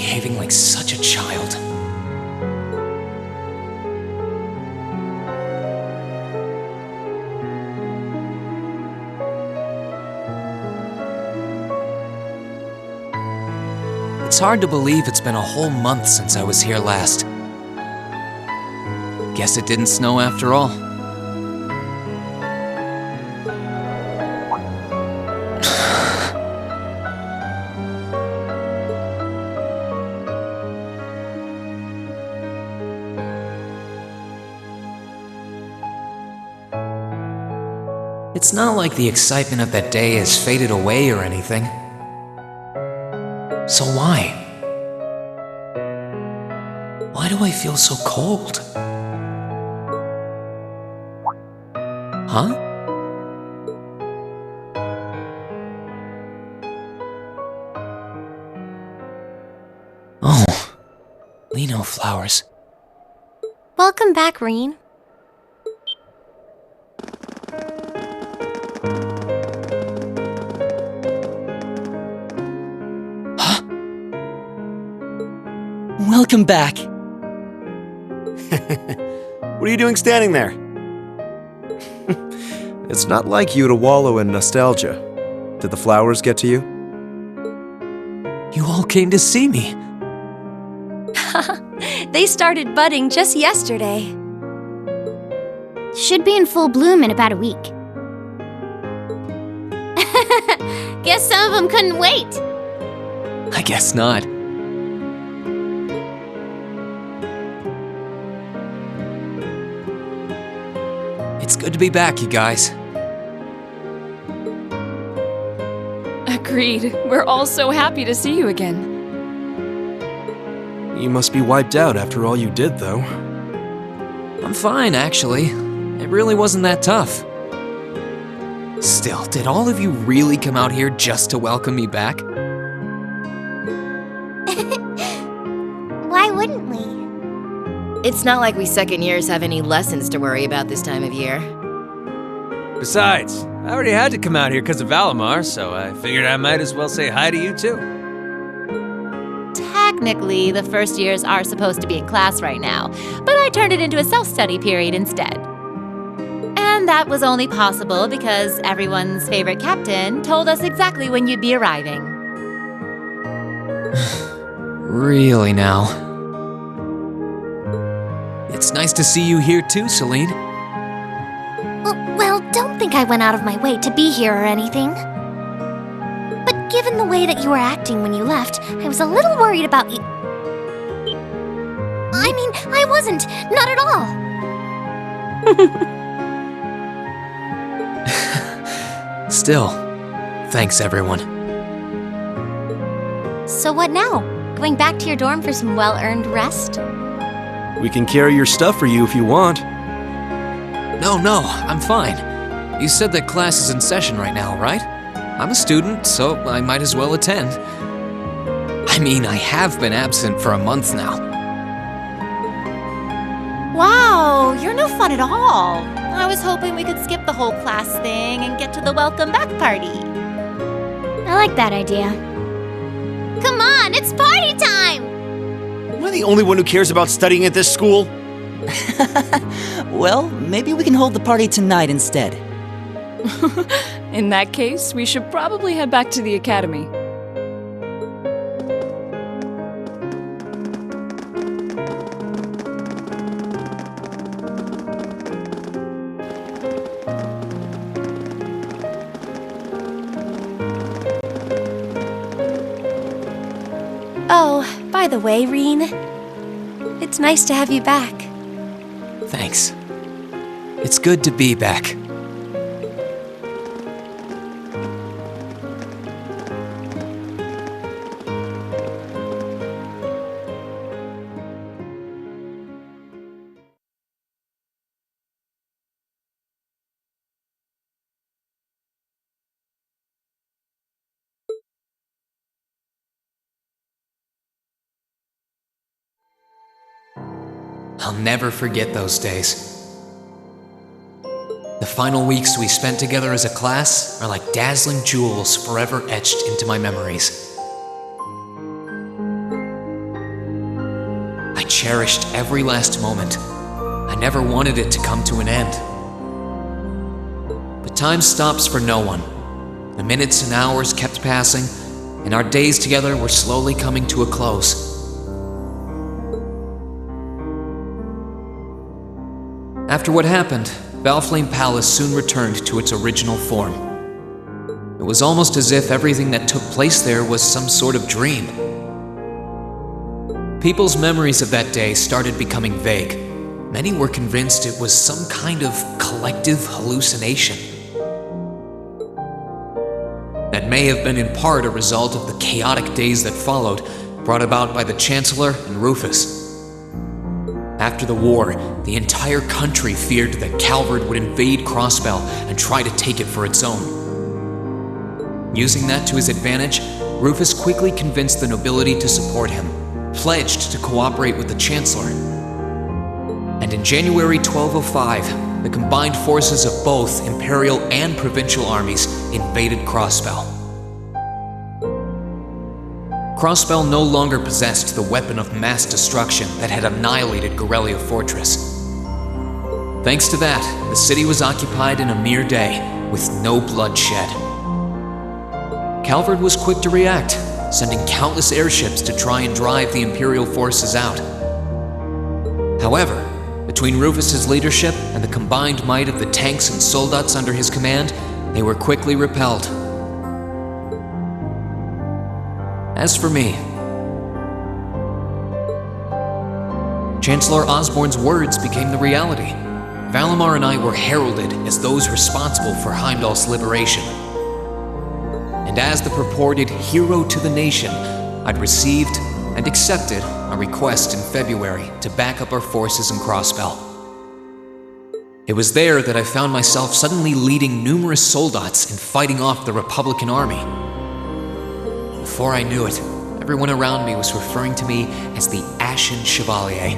behaving like such a child. It's hard to believe it's been a whole month since I was here last. Guess it didn't snow after all. It's not like the excitement of that day has faded away or anything. So why? Why do I feel so cold? Huh? Oh, Lino flowers. Welcome back, Reen. Welcome back. What are you doing standing there? It's not like you to wallow in nostalgia. Did the flowers get to you? You all came to see me. They started budding just yesterday. Should be in full bloom in about a week. Guess some of them couldn't wait. I guess not. It's good to be back, you guys. Agreed. We're all so happy to see you again. You must be wiped out after all you did, though. I'm fine, actually. It really wasn't that tough. Still, did all of you really come out here just to welcome me back? Why wouldn't we? It's not like we second years have any lessons to worry about this time of year. Besides, I already had to come out here because of Valimar, so I figured I might as well say hi to you too. Technically, the first years are supposed to be in class right now, but I turned it into a self-study period instead. And that was only possible because everyone's favorite captain told us exactly when you'd be arriving. Really now? It's nice to see you here too, Celine. Well, don't think I went out of my way to be here or anything. But given the way that you were acting when you left, I was a little worried about you. I mean, I wasn't. Not at all. Still, thanks everyone. So what now? Going back to your dorm for some well-earned rest? We can carry your stuff for you if you want. No, I'm fine. You said that class is in session right now, right? I'm a student, so I might as well attend. I mean, I have been absent for a month now. Wow, you're no fun at all. I was hoping we could skip the whole class thing and get to the welcome back party. I like that idea. Come on, it's party time! Am I the only one who cares about studying at this school? Well, maybe we can hold the party tonight instead. In that case, we should probably head back to the academy. Oh, by the way, Reen, it's nice to have you back. Thanks. It's good to be back. I'll never forget those days. The final weeks we spent together as a class are like dazzling jewels forever etched into my memories. cherished every last moment. I never wanted it to come to an end. But time stops for no one. The minutes and hours kept passing, and our days together were slowly coming to a close. After what happened, Valflame Palace soon returned to its original form. It was almost as if everything that took place there was some sort of dream. People's memories of that day started becoming vague. Many were convinced it was some kind of collective hallucination. That may have been in part a result of the chaotic days that followed, brought about by the Chancellor and Rufus. After the war, the entire country feared that Calvard would invade Crossbell and try to take it for its own. Using that to his advantage, Rufus quickly convinced the nobility to support him, pledged to cooperate with the Chancellor. And in January 1205, the combined forces of both Imperial and Provincial armies invaded Crossbell. Crossbell no longer possessed the weapon of mass destruction that had annihilated Gorelia Fortress. Thanks to that, the city was occupied in a mere day, with no bloodshed. Calvard was quick to react, sending countless airships to try and drive the Imperial forces out. However, between Rufus's leadership and the combined might of the tanks and soldats under his command, they were quickly repelled. As for me, Chancellor Osborne's words became the reality. Valimar and I were heralded as those responsible for Heimdall's liberation. And as the purported hero to the nation, I'd received and accepted a request in February to back up our forces in Crossbell. It was there that I found myself suddenly leading numerous soldats and fighting off the Republican army. Before I knew it, everyone around me was referring to me as the Ashen Chevalier.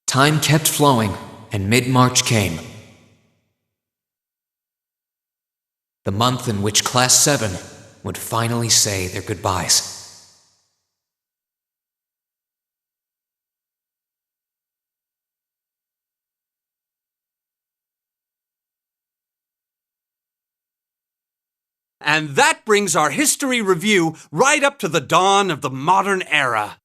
Time kept flowing, and mid-March came. The month in which Class 7 would finally say their goodbyes. And that brings our history review right up to the dawn of the modern era.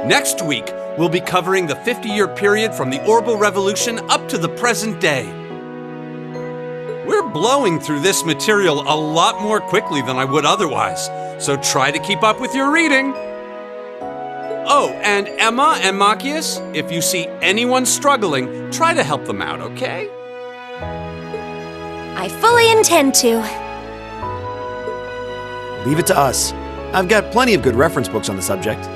Next week, we'll be covering the 50-year period from the Orbital Revolution up to the present day. We're blowing through this material a lot more quickly than I would otherwise, so try to keep up with your reading. Oh, and Emma and Machias, if you see anyone struggling, try to help them out, okay? I fully intend to. Leave it to us. I've got plenty of good reference books on the subject.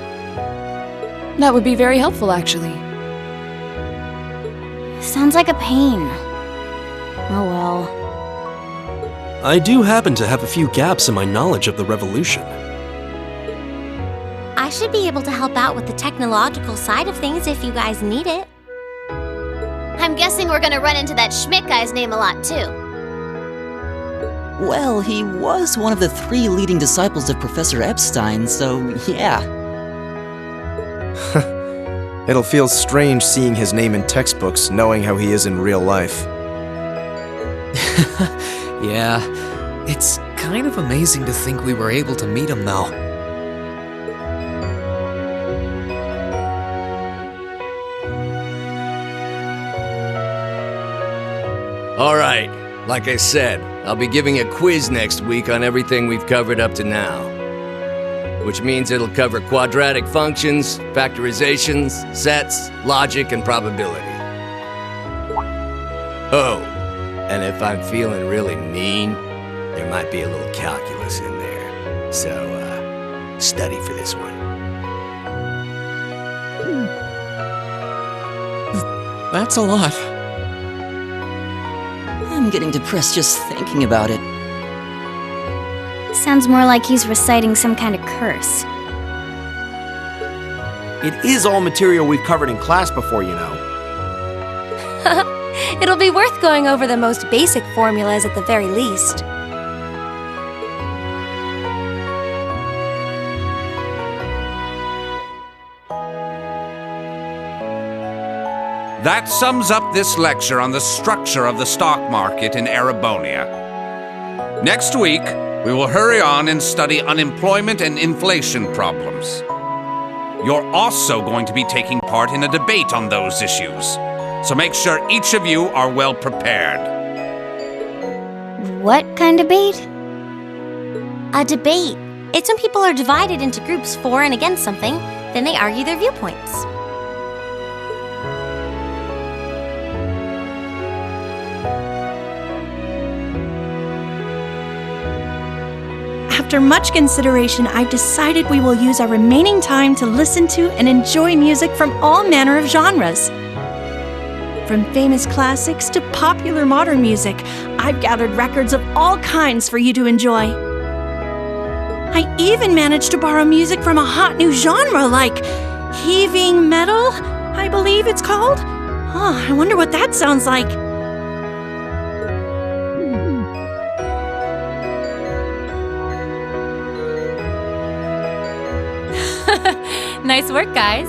That would be very helpful, actually. Sounds like a pain. Oh well. I do happen to have a few gaps in my knowledge of the Revolution. I should be able to help out with the technological side of things if you guys need it. I'm guessing we're gonna run into that Schmidt guy's name a lot, too. Well, he was one of the 3 leading disciples of Professor Epstein, so yeah. It'll feel strange seeing his name in textbooks, knowing how he is in real life. Yeah, it's kind of amazing to think we were able to meet him, though. Alright, like I said, I'll be giving a quiz next week on everything we've covered up to now. Which means it'll cover quadratic functions, factorizations, sets, logic, and probability. Oh, and if I'm feeling really mean, there might be a little calculus in there. So, study for this one. That's a lot. I'm getting depressed just thinking about it. Sounds more like he's reciting some kind of curse. It is all material we've covered in class before, you know. It'll be worth going over the most basic formulas at the very least. That sums up this lecture on the structure of the stock market in Erebonia. Next week, we will hurry on and study unemployment and inflation problems. You're also going to be taking part in a debate on those issues, so make sure each of you are well prepared. What kind of debate? A debate. It's when people are divided into groups for and against something, then they argue their viewpoints. After much consideration, I've decided we will use our remaining time to listen to and enjoy music from all manner of genres. From famous classics to popular modern music, I've gathered records of all kinds for you to enjoy. I even managed to borrow music from a hot new genre like heaving metal, I believe it's called. Oh, I wonder what that sounds like. Nice work, guys.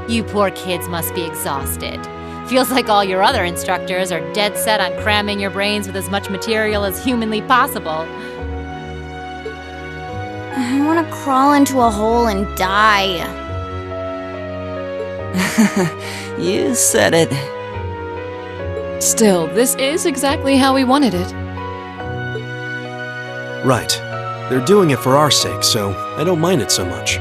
You poor kids must be exhausted. Feels like all your other instructors are dead set on cramming your brains with as much material as humanly possible. I want to crawl into a hole and die. You said it. Still, this is exactly how we wanted it. Right. They're doing it for our sake, so I don't mind it so much.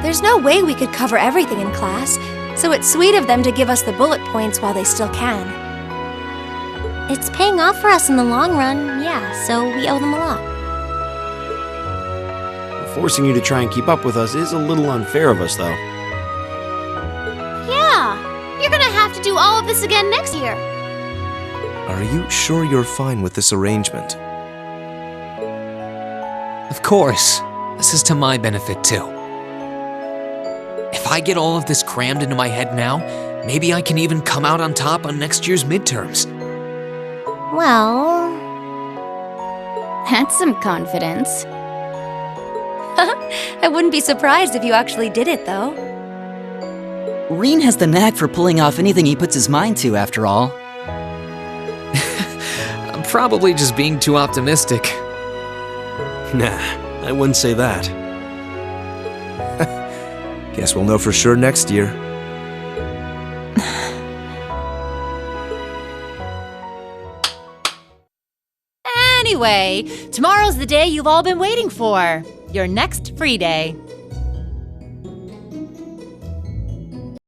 There's no way we could cover everything in class, so it's sweet of them to give us the bullet points while they still can. It's paying off for us in the long run, yeah, so we owe them a lot. Forcing you to try and keep up with us is a little unfair of us, though. Yeah, you're gonna have to do all of this again next year. Are you sure you're fine with this arrangement? Of course. This is to my benefit, too. If I get all of this crammed into my head now, maybe I can even come out on top on next year's midterms. Well, that's some confidence. I wouldn't be surprised if you actually did it, though. Reen has the knack for pulling off anything he puts his mind to, after all. I'm probably just being too optimistic. Nah, I wouldn't say that. Guess we'll know for sure next year. Anyway, tomorrow's the day you've all been waiting for. Your next free day.